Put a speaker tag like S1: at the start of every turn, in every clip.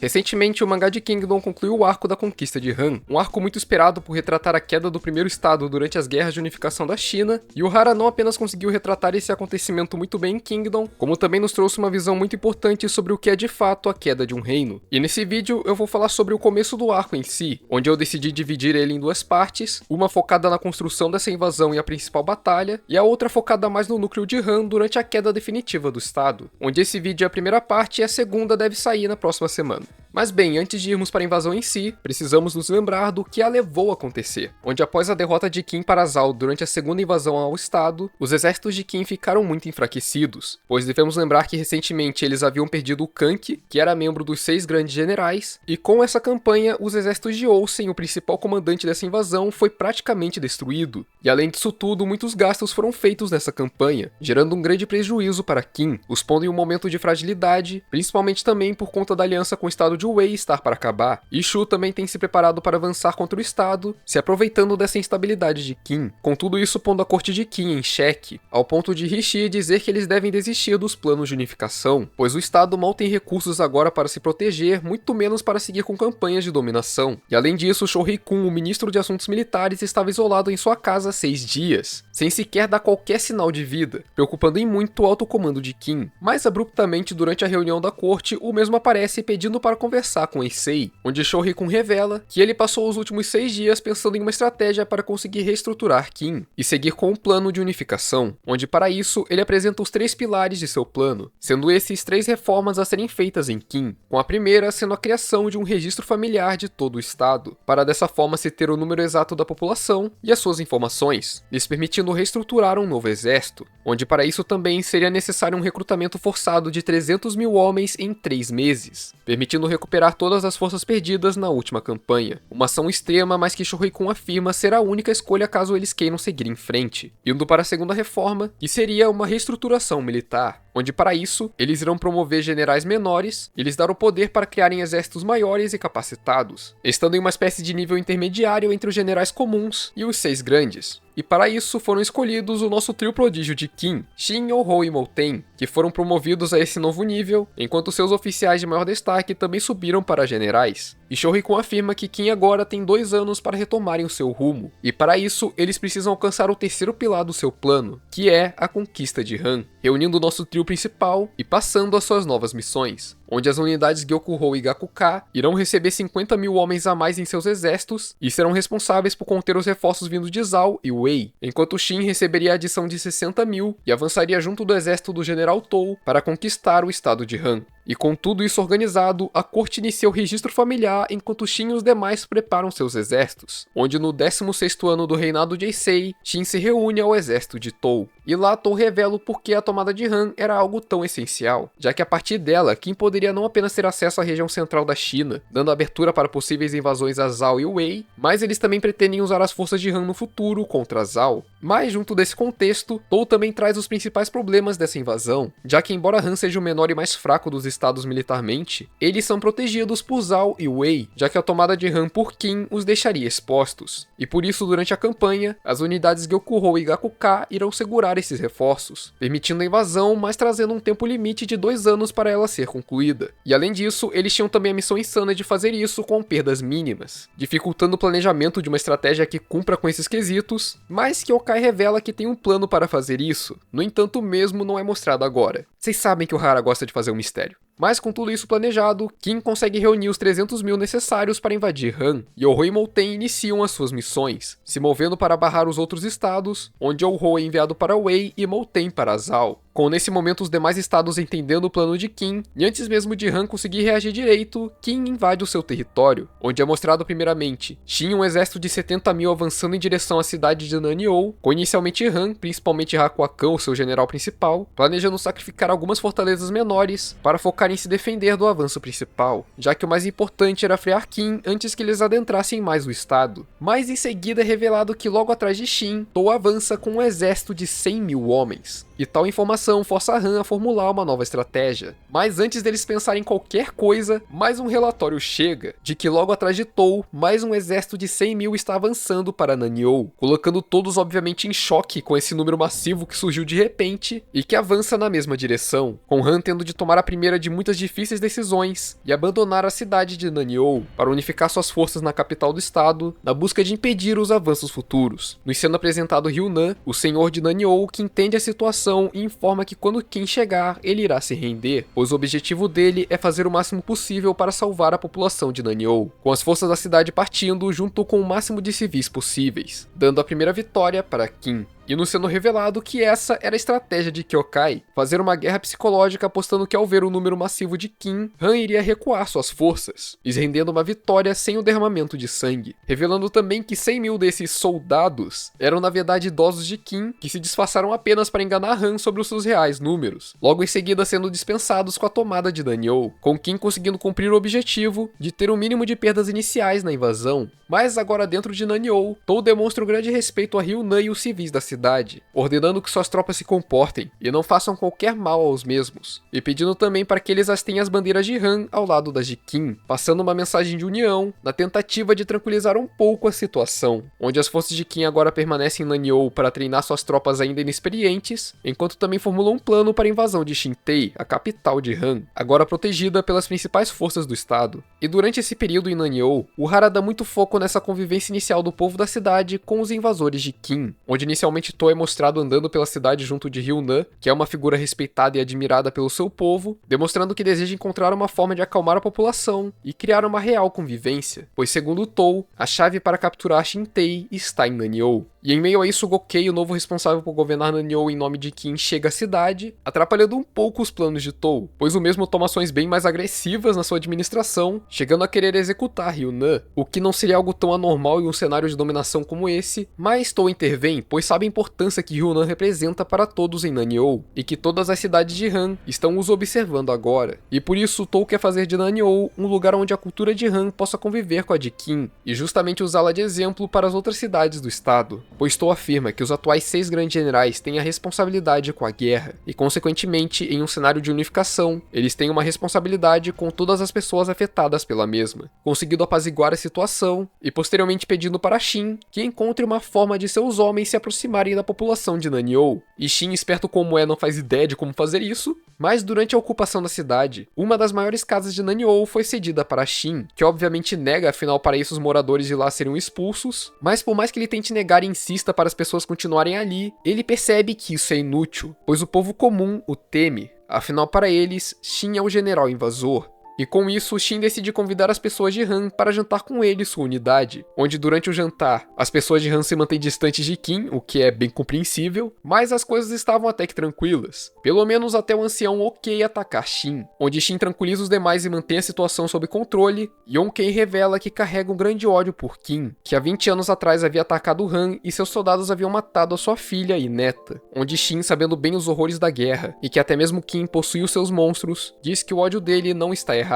S1: Recentemente, o mangá de Kingdom concluiu o arco da conquista de Han, um arco muito esperado por retratar a queda do primeiro estado durante as guerras de unificação da China, e o Hara não apenas conseguiu retratar esse acontecimento muito bem em Kingdom, como também nos trouxe uma visão muito importante sobre o que é de fato a queda de um reino. E nesse vídeo eu vou falar sobre o começo do arco em si, onde eu decidi dividir ele em duas partes, uma focada na construção dessa invasão e a principal batalha, e a outra focada mais no núcleo de Han durante a queda definitiva do estado, onde esse vídeo é a primeira parte e a segunda deve sair na próxima semana. Mas bem, antes de irmos para a invasão em si, precisamos nos lembrar do que a levou a acontecer, onde após a derrota de Qin para Zhao durante a segunda invasão ao estado, os exércitos de Qin ficaram muito enfraquecidos, pois devemos lembrar que recentemente eles haviam perdido o Kanki, que era membro dos 6 grandes generais, e com essa campanha, os exércitos de Olsen, o principal comandante dessa invasão, foi praticamente destruído, e além disso tudo, muitos gastos foram feitos nessa campanha, gerando um grande prejuízo para Qin, os pondo em um momento de fragilidade, principalmente também por conta da aliança com o estado de Wei estar para acabar, e Shu também tem se preparado para avançar contra o estado, se aproveitando dessa instabilidade de Qin, com tudo isso pondo a corte de Qin em xeque, ao ponto de Rishi dizer que eles devem desistir dos planos de unificação, pois o estado mal tem recursos agora para se proteger, muito menos para seguir com campanhas de dominação, e além disso Shohei-kun, o ministro de assuntos militares, estava isolado em sua casa há 6 dias, sem sequer dar qualquer sinal de vida, preocupando em muito o alto comando de Qin, mas abruptamente durante a reunião da corte, o mesmo aparece pedindo para conversar com Issei, onde Shohei-kun revela que ele passou os últimos 6 dias pensando em uma estratégia para conseguir reestruturar Qin e seguir com um plano de unificação, onde para isso ele apresenta os 3 pilares de seu plano, sendo esses 3 reformas a serem feitas em Qin, com a primeira sendo a criação de um registro familiar de todo o estado, para dessa forma se ter o número exato da população e as suas informações, lhes permitindo reestruturar um novo exército, onde para isso também seria necessário um recrutamento forçado de 300 mil homens em 3 meses, permitindo recuperar todas as forças perdidas na última campanha. Uma ação extrema, mas que Shohei-kun afirma ser a única escolha caso eles queiram seguir em frente. Indo para a segunda reforma, que seria uma reestruturação militar, onde para isso, eles irão promover generais menores e lhes dar o poder para criarem exércitos maiores e capacitados, estando em uma espécie de nível intermediário entre os generais comuns e os 6 grandes. E para isso foram escolhidos o nosso trio prodígio de Qin, Shin, Youhou e Mouten, que foram promovidos a esse novo nível, enquanto seus oficiais de maior destaque também subiram para generais. E Shohei-kun afirma que Qin agora tem 2 anos para retomarem o seu rumo, e para isso eles precisam alcançar o terceiro pilar do seu plano, que é a conquista de Han, reunindo o nosso trio principal e passando as suas novas missões, onde as unidades Gyokuhou e Gakuka irão receber 50 mil homens a mais em seus exércitos e serão responsáveis por conter os reforços vindos de Zhao e Wei, enquanto Shin receberia a adição de 60 mil e avançaria junto do exército do general Tou para conquistar o estado de Han. E com tudo isso organizado, a corte inicia o registro familiar enquanto Shin e os demais preparam seus exércitos, onde no 16º ano do reinado de Issei, Shin se reúne ao exército de Tou. E lá Tou revela o porquê a tomada de Han era algo tão essencial, já que a partir dela, Qin poderia não apenas ter acesso à região central da China, dando abertura para possíveis invasões a Zhao e Wei, mas eles também pretendem usar as forças de Han no futuro contra Zhao. Mas junto desse contexto, Tou também traz os principais problemas dessa invasão, já que embora Han seja o menor e mais fraco dos estados militarmente, eles são protegidos por Zhao e Wei, já que a tomada de Han por Qin os deixaria expostos. E por isso, durante a campanha, as unidades Gyokuhou e Gakuka irão segurar esses reforços, permitindo a invasão, mas trazendo um tempo limite de 2 anos para ela ser concluída. E além disso, eles tinham também a missão insana de fazer isso com perdas mínimas, dificultando o planejamento de uma estratégia que cumpra com esses quesitos, mas que Okai revela que tem um plano para fazer isso. No entanto, o mesmo não é mostrado agora. Vocês sabem que o Hara gosta de fazer um mistério. Mas com tudo isso planejado, Qin consegue reunir os 300 mil necessários para invadir Han, e Youhou e Mouten iniciam as suas missões, se movendo para barrar os outros estados, onde Youhou é enviado para Wei e Mouten para Zhao. Com nesse momento os demais estados entendendo o plano de Qin, e antes mesmo de Han conseguir reagir direito, Qin invade o seu território, onde é mostrado primeiramente Shin um exército de 70 mil avançando em direção à cidade de Naniou, com inicialmente Han, principalmente Hakuakan, o seu general principal, planejando sacrificar algumas fortalezas menores para focar em se defender do avanço principal, já que o mais importante era frear Qin antes que eles adentrassem mais o estado. Mas em seguida é revelado que logo atrás de Shin, Tou avança com um exército de 100 mil homens, e tal informação situação força Han a formular uma nova estratégia. Mas antes deles pensarem em qualquer coisa, mais um relatório chega, de que logo atrás de Tou, mais um exército de 100 mil está avançando para Naniou, colocando todos obviamente em choque com esse número massivo que surgiu de repente e que avança na mesma direção, com Han tendo de tomar a primeira de muitas difíceis decisões e abandonar a cidade de Naniou para unificar suas forças na capital do estado, na busca de impedir os avanços futuros. Nos sendo apresentado Ryunan, o senhor de Naniou, que entende a situação e informa que quando Qin chegar, ele irá se render, pois o objetivo dele é fazer o máximo possível para salvar a população de Naniou, com as forças da cidade partindo junto com o máximo de civis possíveis, dando a primeira vitória para Qin. E nos sendo revelado que essa era a estratégia de Kyokai, fazer uma guerra psicológica apostando que ao ver o número massivo de Qin, Han iria recuar suas forças, lhes rendendo uma vitória sem o derramamento de sangue, revelando também que 100 mil desses soldados eram na verdade idosos de Qin que se disfarçaram apenas para enganar Han sobre os seus reais números, logo em seguida sendo dispensados com a tomada de Naniou, com Qin conseguindo cumprir o objetivo de ter um mínimo de perdas iniciais na invasão. Mas agora dentro de Naniou, Tou demonstra um grande respeito a Ryunan e os civis da cidade, ordenando que suas tropas se comportem e não façam qualquer mal aos mesmos, e pedindo também para que eles hasteiem as bandeiras de Han ao lado das de Qin, passando uma mensagem de união na tentativa de tranquilizar um pouco a situação, onde as forças de Qin agora permanecem em Naniou para treinar suas tropas ainda inexperientes, enquanto também formulam um plano para a invasão de Shintei, a capital de Han, agora protegida pelas principais forças do estado. E durante esse período em Naniou, o Hara dá muito foco nessa convivência inicial do povo da cidade com os invasores de Qin, onde inicialmente Tou é mostrado andando pela cidade junto de Ryunan, que é uma figura respeitada e admirada pelo seu povo, demonstrando que deseja encontrar uma forma de acalmar a população e criar uma real convivência, pois segundo Tou, a chave para capturar Shintei está em Naniou. E em meio a isso, Gokei, o novo responsável por governar Naniou em nome de Qin, chega à cidade, atrapalhando um pouco os planos de Tou, pois o mesmo toma ações bem mais agressivas na sua administração, chegando a querer executar Ryunan, o que não seria algo tão anormal em um cenário de dominação como esse, mas Tou intervém, pois sabe a importância que Ryunan representa para todos em Naniou, e que todas as cidades de Han estão os observando agora, e por isso Tou quer fazer de Naniou um lugar onde a cultura de Han possa conviver com a de Qin, e justamente usá-la de exemplo para as outras cidades do estado, pois Tou afirma que os atuais 6 grandes generais têm a responsabilidade com a guerra, e consequentemente, em um cenário de unificação, eles têm uma responsabilidade com todas as pessoas afetadas pela mesma, conseguindo apaziguar a situação, e posteriormente pedindo para Shin que encontre uma forma de seus homens se aproximarem da população de Naniou. E Shin, esperto como é, não faz ideia de como fazer isso, mas durante a ocupação da cidade, uma das maiores casas de Naniou foi cedida para Shin, que obviamente nega, afinal para isso os moradores de lá seriam expulsos, mas por mais que ele tente negar e insista para as pessoas continuarem ali, ele percebe que isso é inútil, pois o povo comum o teme, afinal para eles, Shin é o general invasor. E com isso, Shin decide convidar as pessoas de Han para jantar com ele sua unidade, onde durante o jantar, as pessoas de Han se mantêm distantes de Qin, o que é bem compreensível, mas as coisas estavam até que tranquilas, pelo menos até o ancião Onkei atacar Shin, onde Shin tranquiliza os demais e mantém a situação sob controle, e Onkei revela que carrega um grande ódio por Qin, que há 20 anos atrás havia atacado Han e seus soldados haviam matado a sua filha e neta, onde Shin, sabendo bem os horrores da guerra, e que até mesmo Qin possui os seus monstros, diz que o ódio dele não está errado,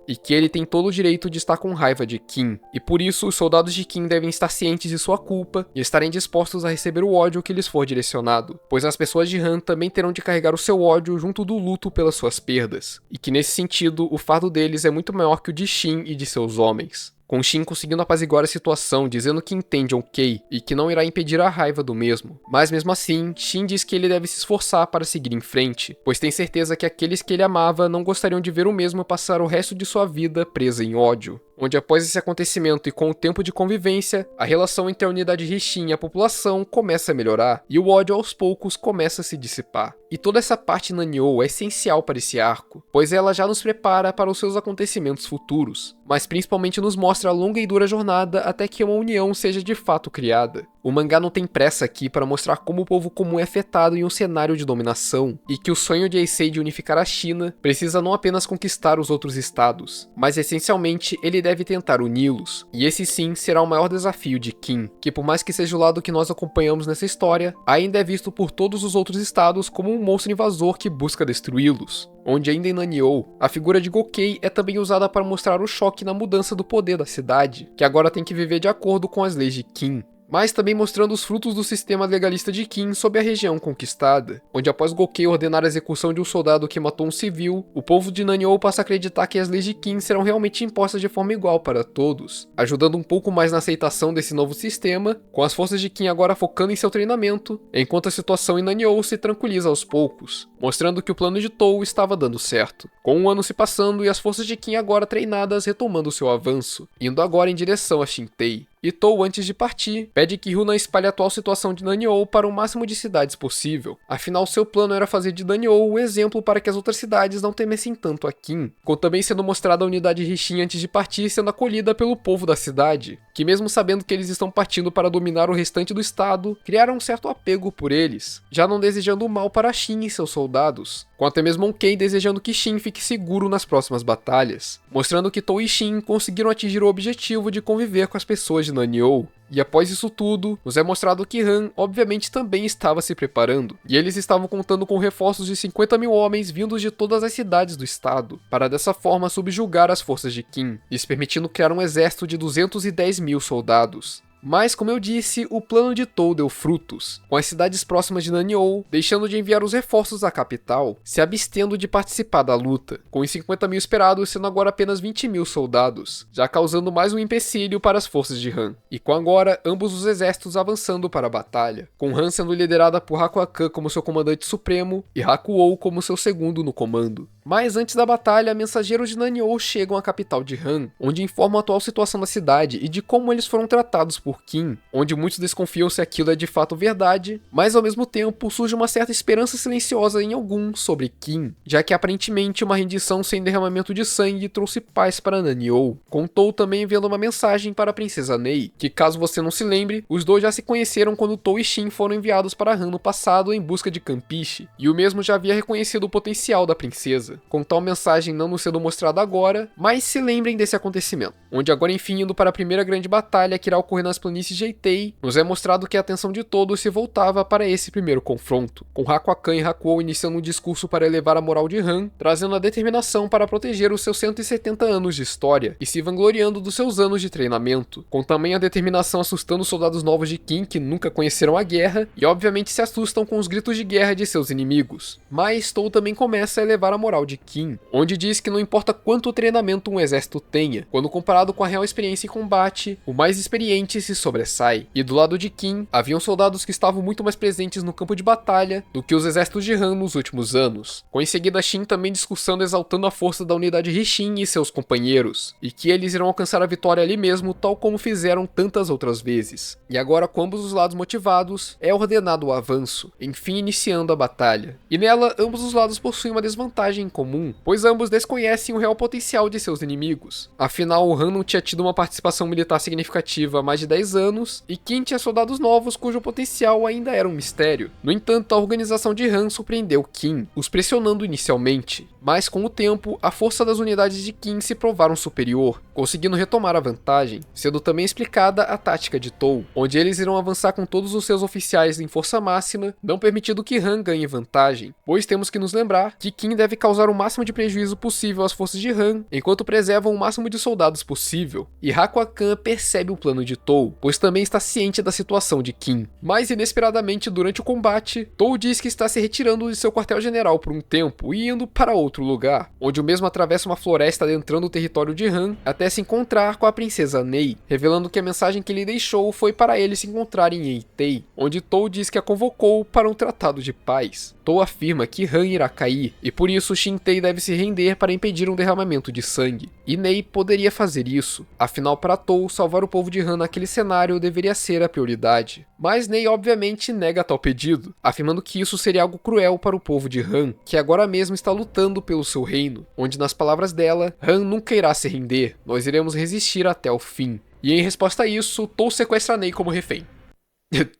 S1: e que ele tem todo o direito de estar com raiva de Qin, e por isso os soldados de Qin devem estar cientes de sua culpa e estarem dispostos a receber o ódio que lhes for direcionado, pois as pessoas de Han também terão de carregar o seu ódio junto do luto pelas suas perdas, e que nesse sentido o fardo deles é muito maior que o de Shin e de seus homens. Com Shin conseguindo apaziguar a situação, dizendo que entende Onkei e que não irá impedir a raiva do mesmo. Mas mesmo assim, Shin diz que ele deve se esforçar para seguir em frente, pois tem certeza que aqueles que ele amava não gostariam de ver o mesmo passar o resto de sua vida presa em ódio. Onde após esse acontecimento e com o tempo de convivência, a relação entre a unidade Rishin e a população começa a melhorar, e o ódio aos poucos começa a se dissipar. E toda essa parte Naniou é essencial para esse arco, pois ela já nos prepara para os seus acontecimentos futuros, mas principalmente nos mostra a longa e dura jornada até que uma união seja de fato criada. O mangá não tem pressa aqui para mostrar como o povo comum é afetado em um cenário de dominação, e que o sonho de Eisei de unificar a China precisa não apenas conquistar os outros estados, mas essencialmente ele deve tentar uni-los, e esse sim será o maior desafio de Qin, que por mais que seja o lado que nós acompanhamos nessa história, ainda é visto por todos os outros estados como um monstro invasor que busca destruí-los. Onde ainda em Naniou, a figura de Gokei é também usada para mostrar o choque na mudança do poder da cidade, que agora tem que viver de acordo com as leis de Qin. mas também mostrando os frutos do sistema legalista de Qin sobre a região conquistada, onde após Gokei ordenar a execução de um soldado que matou um civil, o povo de Naniou passa a acreditar que as leis de Qin serão realmente impostas de forma igual para todos, ajudando um pouco mais na aceitação desse novo sistema, com as forças de Qin agora focando em seu treinamento, enquanto a situação em Naniou se tranquiliza aos poucos, mostrando que o plano de Tou estava dando certo, com um ano se passando e as forças de Qin agora treinadas retomando seu avanço, indo agora em direção a Xingtai. E Tou, antes de partir, pede que Hunan espalhe a atual situação de Naniou para o máximo de cidades possível. Afinal, seu plano era fazer de Naniou o exemplo para que as outras cidades não temessem tanto a Qin, com também sendo mostrada a unidade Rixin antes de partir sendo acolhida pelo povo da cidade, que mesmo sabendo que eles estão partindo para dominar o restante do estado, criaram um certo apego por eles, já não desejando o mal para Xin e seus soldados, com até mesmo Kei desejando que Xin fique seguro nas próximas batalhas, mostrando que Tou e Xin conseguiram atingir o objetivo de conviver com as pessoas de Naniou. E após isso tudo, nos é mostrado que Han obviamente também estava se preparando, e eles estavam contando com reforços de 50 mil homens vindos de todas as cidades do estado, para dessa forma subjugar as forças de Qin, lhes permitindo criar um exército de 210 mil soldados. Mas, como eu disse, o plano de Tou deu frutos, com as cidades próximas de Naniou deixando de enviar os reforços à capital, se abstendo de participar da luta, com os 50 mil esperados sendo agora apenas 20 mil soldados, já causando mais um empecilho para as forças de Han, e com agora ambos os exércitos avançando para a batalha, com Han sendo liderada por Hakuo Kan como seu comandante supremo e Hakuo como seu segundo no comando. Mas antes da batalha, mensageiros de Naniou chegam à capital de Han, onde informam a atual situação da cidade e de como eles foram tratados por Qin, onde muitos desconfiam se aquilo é de fato verdade, mas ao mesmo tempo surge uma certa esperança silenciosa em alguns sobre Qin, já que aparentemente uma rendição sem derramamento de sangue trouxe paz para Naniou, com Tou também enviando uma mensagem para a princesa Nei, que caso você não se lembre, os dois já se conheceram quando Tou e Xin foram enviados para Han no passado em busca de Campiche, e o mesmo já havia reconhecido o potencial da princesa, com tal mensagem não nos sendo mostrada agora, mas se lembrem desse acontecimento, onde agora enfim indo para a primeira grande batalha que irá ocorrer nas planícies de Eitei, nos é mostrado que a atenção de todos se voltava para esse primeiro confronto, com Hakuo Kan e Hakuo iniciando um discurso para elevar a moral de Han, trazendo a determinação para proteger os seus 170 anos de história e se vangloriando dos seus anos de treinamento, com também a determinação assustando os soldados novos de Qin que nunca conheceram a guerra e obviamente se assustam com os gritos de guerra de seus inimigos. Mas Tou também começa a elevar a moral de Qin, onde diz que não importa quanto treinamento um exército tenha, quando comparado com a real experiência em combate, o mais experiente se sobressai. E do lado de Qin, haviam soldados que estavam muito mais presentes no campo de batalha do que os exércitos de Han nos últimos anos, com em seguida Xin também discursando exaltando a força da unidade Rixin e seus companheiros, e que eles irão alcançar a vitória ali mesmo, tal como fizeram tantas outras vezes. E agora com ambos os lados motivados, é ordenado o avanço, enfim iniciando a batalha. E nela, ambos os lados possuem uma desvantagem comum, pois ambos desconhecem o real potencial de seus inimigos. Afinal, Han não tinha tido uma participação militar significativa há mais de 10 anos, e Qin tinha soldados novos cujo potencial ainda era um mistério. No entanto, a organização de Han surpreendeu Qin, os pressionando inicialmente, mas com o tempo, a força das unidades de Qin se provaram superior, conseguindo retomar a vantagem, sendo também explicada a tática de Tou, onde eles irão avançar com todos os seus oficiais em força máxima, não permitindo que Han ganhe vantagem, pois temos que nos lembrar que Qin deve causar o máximo de prejuízo possível às forças de Han, enquanto preservam o máximo de soldados possível, e Hakuo Kan percebe o plano de Tou, pois também está ciente da situação de Qin. Mas inesperadamente durante o combate, Tou diz que está se retirando de seu quartel-general por um tempo e indo para outro lugar, onde o mesmo atravessa uma floresta adentrando o território de Han até se encontrar com a princesa Nei, revelando que a mensagem que ele deixou foi para eles se encontrarem em Eitei, onde Tou diz que a convocou para um tratado de paz. Tou afirma que Han irá cair, e por isso Xingtai deve se render para impedir um derramamento de sangue. E Nei poderia fazer isso, afinal para Tou, salvar o povo de Han naquele cenário deveria ser a prioridade. Mas Nei obviamente nega tal pedido, afirmando que isso seria algo cruel para o povo de Han, que agora mesmo está lutando pelo seu reino, onde nas palavras dela, Han nunca irá se render, nós iremos resistir até o fim. E em resposta a isso, Tou sequestra Nei como refém.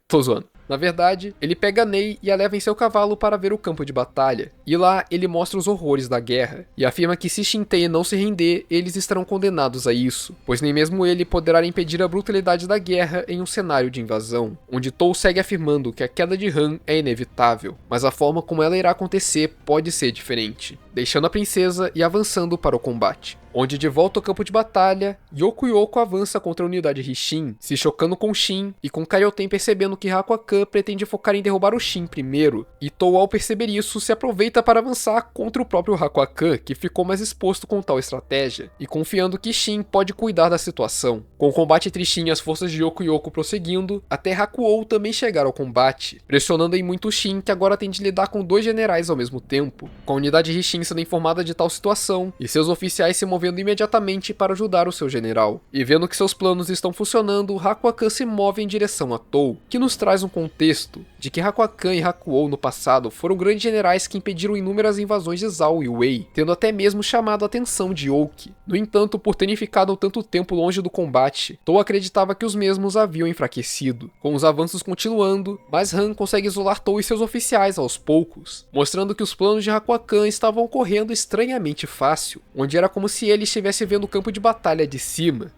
S1: Tô zoando. Na verdade, ele pega Nei e a leva em seu cavalo para ver o campo de batalha, e lá ele mostra os horrores da guerra, e afirma que se Xingtai não se render, eles estarão condenados a isso, pois nem mesmo ele poderá impedir a brutalidade da guerra em um cenário de invasão, onde Tou segue afirmando que a queda de Han é inevitável, mas a forma como ela irá acontecer pode ser diferente. deixando a princesa e avançando para o combate, onde de volta ao campo de batalha, Yoko avança contra a unidade Risshin, se chocando com Shin e com Kaioten percebendo que Hakuakan pretende focar em derrubar o Shin primeiro, e Tou, ao perceber isso, se aproveita para avançar contra o próprio Hakuakan, que ficou mais exposto com tal estratégia, e confiando que Shin pode cuidar da situação. Com o combate entre Shin e as forças de Yoko prosseguindo, até Hakuou também chegar ao combate, pressionando em muito Shin, que agora tem de lidar com 2 generais ao mesmo tempo, com a unidade Risshin sendo informada de tal situação, e seus oficiais se movendo imediatamente para ajudar o seu general. E vendo que seus planos estão funcionando, Hakuakan se move em direção a Tou, que nos traz um contexto de que Hakuakan e Hakuou no passado foram grandes generais que impediram inúmeras invasões de Zhao e Wei, tendo até mesmo chamado a atenção de Oki. No entanto, por terem ficado tanto tempo longe do combate, Tou acreditava que os mesmos haviam enfraquecido. Com os avanços continuando, mas Han consegue isolar Tou e seus oficiais aos poucos, mostrando que os planos de Hakuakan estavam ocorrendo estranhamente fácil, onde era como se ele estivesse vendo o campo de batalha de cima.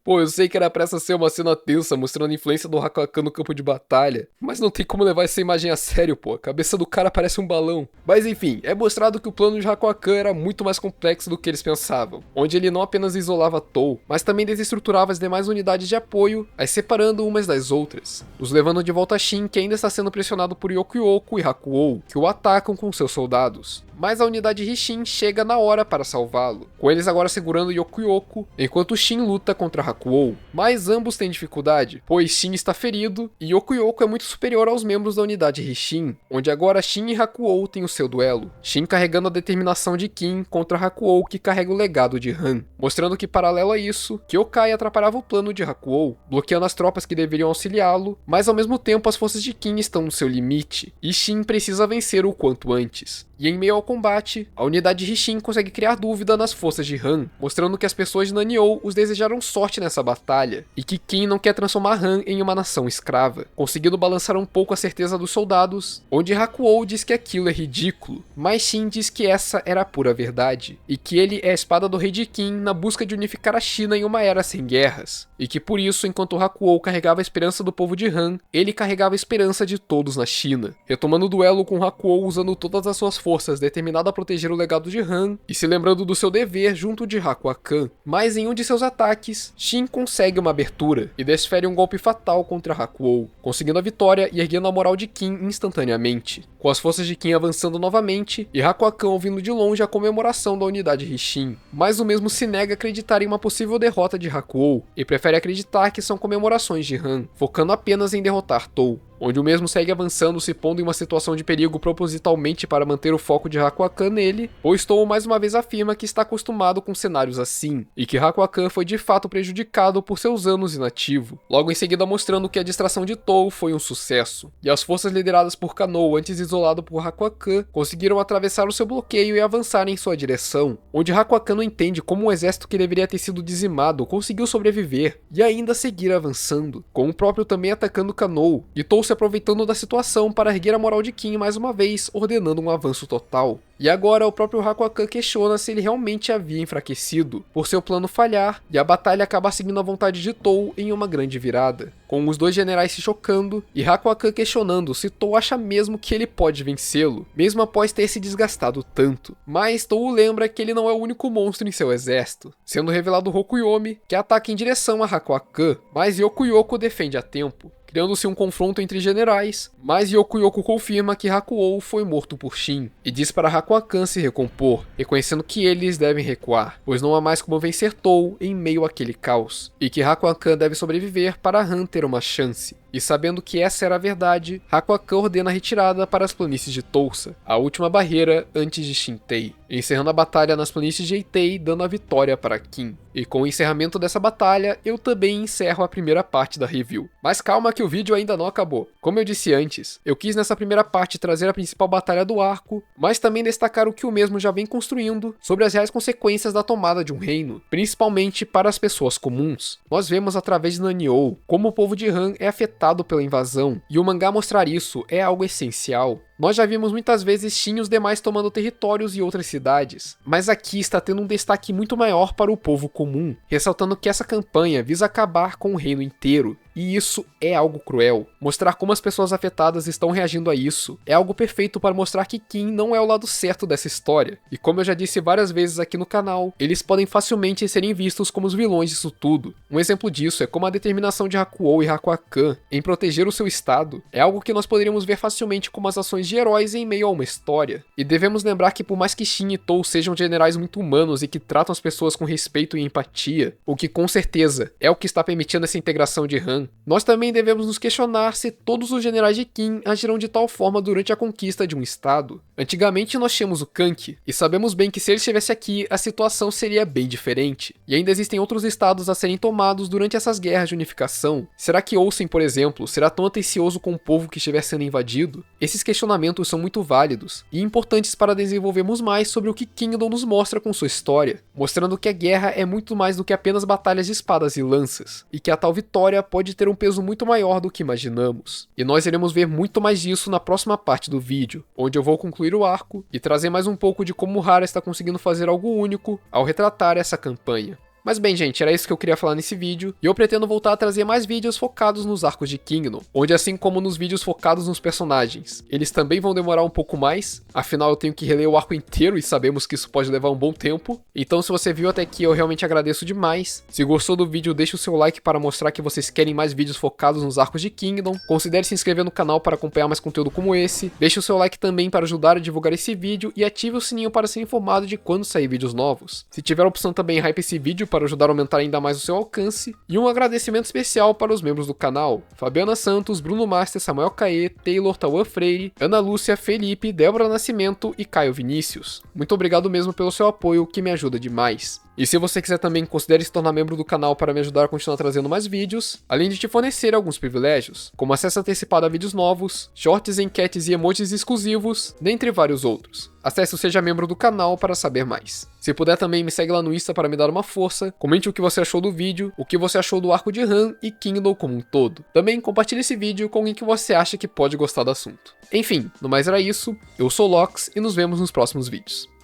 S1: Pô, eu sei que era pra essa ser uma cena tensa, mostrando a influência do Hakuakan no campo de batalha, mas não tem como levar essa imagem a sério, pô. A cabeça do cara parece um balão. Mas enfim, é mostrado que o plano de Hakuakan era muito mais complexo do que eles pensavam, onde ele não apenas isolava Tou, mas também desestruturava as demais unidades de apoio, as separando umas das outras, os levando de volta a Shin, que ainda está sendo pressionado por Yoko e Hakuou, que o atacam com seus soldados. Mas a unidade Risshin chega na hora para salvá-lo, com eles agora segurando Yoko, enquanto Shin luta contra Hakuou. Mas ambos têm dificuldade, pois Shin está ferido e Yoko é muito superior aos membros da unidade Risshin, onde agora Shin e Hakuou têm o seu duelo. Shin carregando a determinação de Kin contra Hakuou, que carrega o legado de Han, mostrando que paralelo a isso, Kyokai atrapalhava o plano de Hakuou, bloqueando as tropas que deveriam auxiliá-lo, mas ao mesmo tempo as forças de Kin estão no seu limite, e Shin precisa vencer o quanto antes. E em meio ao combate, a unidade Risshin consegue criar dúvida nas forças de Han, mostrando que as pessoas de Naniou os desejaram sorte nessa batalha, e que Kin não quer transformar Han em uma nação escrava, conseguindo balançar um pouco a certeza dos soldados, onde Hakuou diz que aquilo é ridículo, mas Shin diz que essa era a pura verdade, e que ele é a espada do rei de Qin na busca de unificar a China em uma era sem guerras, e que por isso, enquanto Hakuou carregava a esperança do povo de Han, ele carregava a esperança de todos na China, retomando o duelo com Hakuou usando todas as suas forças, determinado a proteger o legado de Han e se lembrando do seu dever junto de Hakuakan. Mas em um de seus ataques, Shin consegue uma abertura e desfere um golpe fatal contra Hakuou, conseguindo a vitória e erguendo a moral de Qin instantaneamente, com as forças de Qin avançando novamente e Hakuakan ouvindo de longe a comemoração da unidade Risshin. Mas o mesmo se nega a acreditar em uma possível derrota de Hakuou e prefere acreditar que são comemorações de Han, focando apenas em derrotar Tou, onde o mesmo segue avançando, se pondo em uma situação de perigo propositalmente para manter o foco de Hakuakan nele, pois Tou mais uma vez afirma que está acostumado com cenários assim, e que Hakuakan foi de fato prejudicado por seus anos inativo, logo em seguida mostrando que a distração de Tou foi um sucesso, e as forças lideradas por Kanou, antes isolado por Hakuakan, conseguiram atravessar o seu bloqueio e avançar em sua direção, onde Hakuakan não entende como um exército que deveria ter sido dizimado conseguiu sobreviver, e ainda seguir avançando, com o próprio também atacando Kanou, e Tou se aproveitando da situação para erguer a moral de Qin mais uma vez, ordenando um avanço total. E agora o próprio Hakuakan questiona se ele realmente havia enfraquecido, por seu plano falhar, e a batalha acabar seguindo a vontade de Tou em uma grande virada, com os dois generais se chocando, e Hakuakan questionando se Tou acha mesmo que ele pode vencê-lo, mesmo após ter se desgastado tanto. Mas Tou lembra que ele não é o único monstro em seu exército, sendo revelado Rokuyomi, que ataca em direção a Hakuakan, mas Yoko defende a tempo, criando-se um confronto entre generais, mas Yoko confirma que Hakuou foi morto por Shin, e diz para Hakuakan se recompor, reconhecendo que eles devem recuar, pois não há mais como vencer Tou em meio àquele caos, e que Hakuakan deve sobreviver para Han ter uma chance. E sabendo que essa era a verdade, Hakuakan ordena a retirada para as planícies de Tousa, a última barreira antes de Shintei, encerrando a batalha nas planícies de Eitei, dando a vitória para Qin. E com o encerramento dessa batalha, eu também encerro a primeira parte da review. Mas calma que o vídeo ainda não acabou. Como eu disse antes, eu quis nessa primeira parte trazer a principal batalha do arco, mas também destacar o que o mesmo já vem construindo sobre as reais consequências da tomada de um reino, principalmente para as pessoas comuns. Nós vemos através de Naniou como o povo de Han é afetado pela invasão, e o mangá mostrar isso é algo essencial. Nós já vimos muitas vezes Shin e os demais tomando territórios e outras cidades, mas aqui está tendo um destaque muito maior para o povo comum, ressaltando que essa campanha visa acabar com o reino inteiro. E isso é algo cruel. Mostrar como as pessoas afetadas estão reagindo a isso é algo perfeito para mostrar que Kim não é o lado certo dessa história. E como eu já disse várias vezes aqui no canal, eles podem facilmente serem vistos como os vilões disso tudo. Um exemplo disso é como a determinação de Hakuo e Hakuakan em proteger o seu estado é algo que nós poderíamos ver facilmente como as ações de heróis em meio a uma história. E devemos lembrar que por mais que Shin e Tou sejam generais muito humanos e que tratam as pessoas com respeito e empatia, o que com certeza é o que está permitindo essa integração de Han, nós também devemos nos questionar se todos os generais de Kim agirão de tal forma durante a conquista de um estado. Antigamente nós tínhamos o Kanki, e sabemos bem que se ele estivesse aqui, a situação seria bem diferente. E ainda existem outros estados a serem tomados durante essas guerras de unificação. Será que Olsen, por exemplo, será tão atencioso com o povo que estiver sendo invadido? Esses questionamentos são muito válidos e importantes para desenvolvermos mais sobre o que Kingdom nos mostra com sua história, mostrando que a guerra é muito mais do que apenas batalhas de espadas e lanças, e que a tal vitória pode ter um peso muito maior do que imaginamos. E nós iremos ver muito mais disso na próxima parte do vídeo, onde eu vou concluir o arco e trazer mais um pouco de como Hara está conseguindo fazer algo único ao retratar essa campanha. Mas bem, gente, era isso que eu queria falar nesse vídeo, e eu pretendo voltar a trazer mais vídeos focados nos arcos de Kingdom, onde assim como nos vídeos focados nos personagens, eles também vão demorar um pouco mais, afinal eu tenho que reler o arco inteiro e sabemos que isso pode levar um bom tempo, então se você viu até aqui eu realmente agradeço demais. Se gostou do vídeo, deixa o seu like para mostrar que vocês querem mais vídeos focados nos arcos de Kingdom, considere se inscrever no canal para acompanhar mais conteúdo como esse, deixe o seu like também para ajudar a divulgar esse vídeo e ative o sininho para ser informado de quando sair vídeos novos. Se tiver a opção também, hype esse vídeo para ajudar a aumentar ainda mais o seu alcance, e um agradecimento especial para os membros do canal: Fabiana Santos, Bruno Master, Samuel Caê, Taylor, Tauan Freire, Ana Lúcia, Felipe, Débora Nascimento e Caio Vinícius. Muito obrigado mesmo pelo seu apoio, que me ajuda demais. E se você quiser também, considere se tornar membro do canal para me ajudar a continuar trazendo mais vídeos, além de te fornecer alguns privilégios, como acesso antecipado a vídeos novos, shorts, enquetes e emojis exclusivos, dentre vários outros. Acesse o Seja Membro do canal para saber mais. Se puder também, me segue lá no Insta para me dar uma força, comente o que você achou do vídeo, o que você achou do arco de Han e Kingdom como um todo. Também compartilhe esse vídeo com alguém que você acha que pode gostar do assunto. Enfim, no mais era isso, eu sou o Lox e nos vemos nos próximos vídeos.